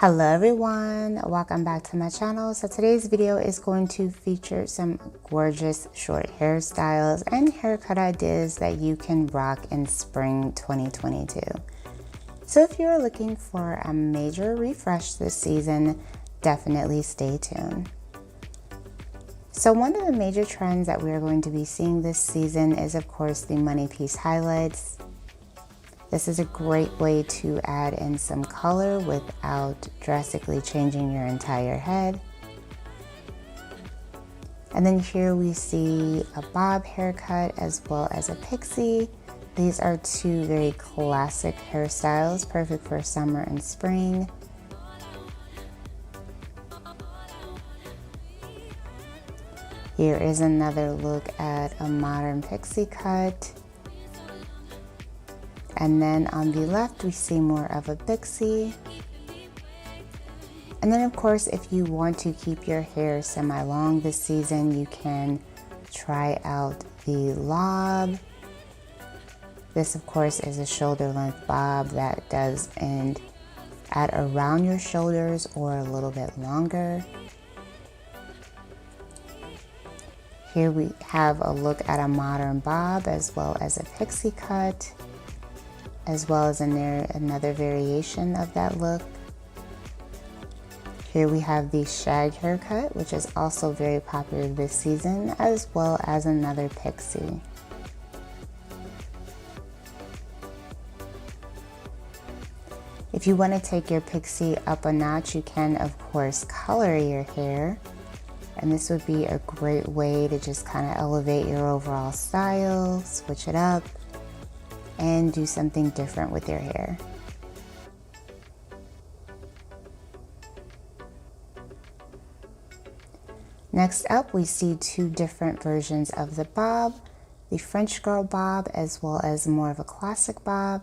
Hello everyone, welcome back to my channel. So today's video is going to feature some gorgeous short hairstyles and haircut ideas that you can rock in spring 2022. So if you're looking for a major refresh this season, definitely stay tuned. So one of the major trends that we're going to be seeing this season is of course the money piece highlights. This is a great way to add in some color without drastically changing your entire head. And then here we see a bob haircut as well as a pixie. These are two very classic hairstyles, perfect for summer and spring. Here is another look at a modern pixie cut. And then on the left, we see more of a pixie. And then of course, if you want to keep your hair semi-long this season, you can try out the lob. This of course is a shoulder length bob that does end at around your shoulders or a little bit longer. Here we have a look at a modern bob as well as a pixie cut, as well as another variation of that look. Here we have the shag haircut, which is also very popular this season, as well as another pixie. If you want to take your pixie up a notch, you can of course color your hair. And this would be a great way to just kind of elevate your overall style, switch it up, and do something different with your hair. Next up, we see two different versions of the bob, the French girl bob as well as more of a classic bob.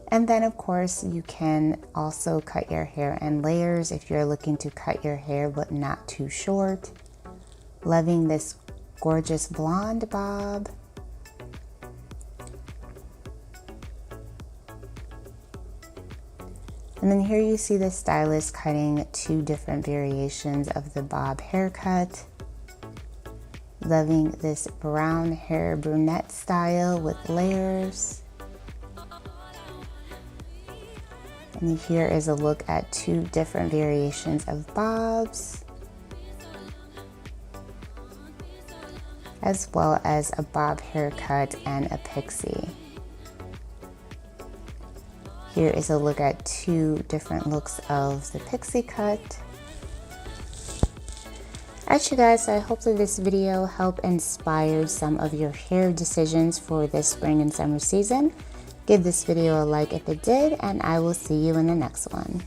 And then of course, you can also cut your hair in layers if you're looking to cut your hair but not too short. Loving this gorgeous blonde bob. And then here you see the stylist cutting two different variations of the bob haircut. Loving this brown hair brunette style with layers. And here is a look at two different variations of bobs, as well as a bob haircut and a pixie. Here is a look at two different looks of the pixie cut. Alright you guys, so I hope that this video helped inspire some of your hair decisions for this spring and summer season. Give this video a like if it did, and I will see you in the next one.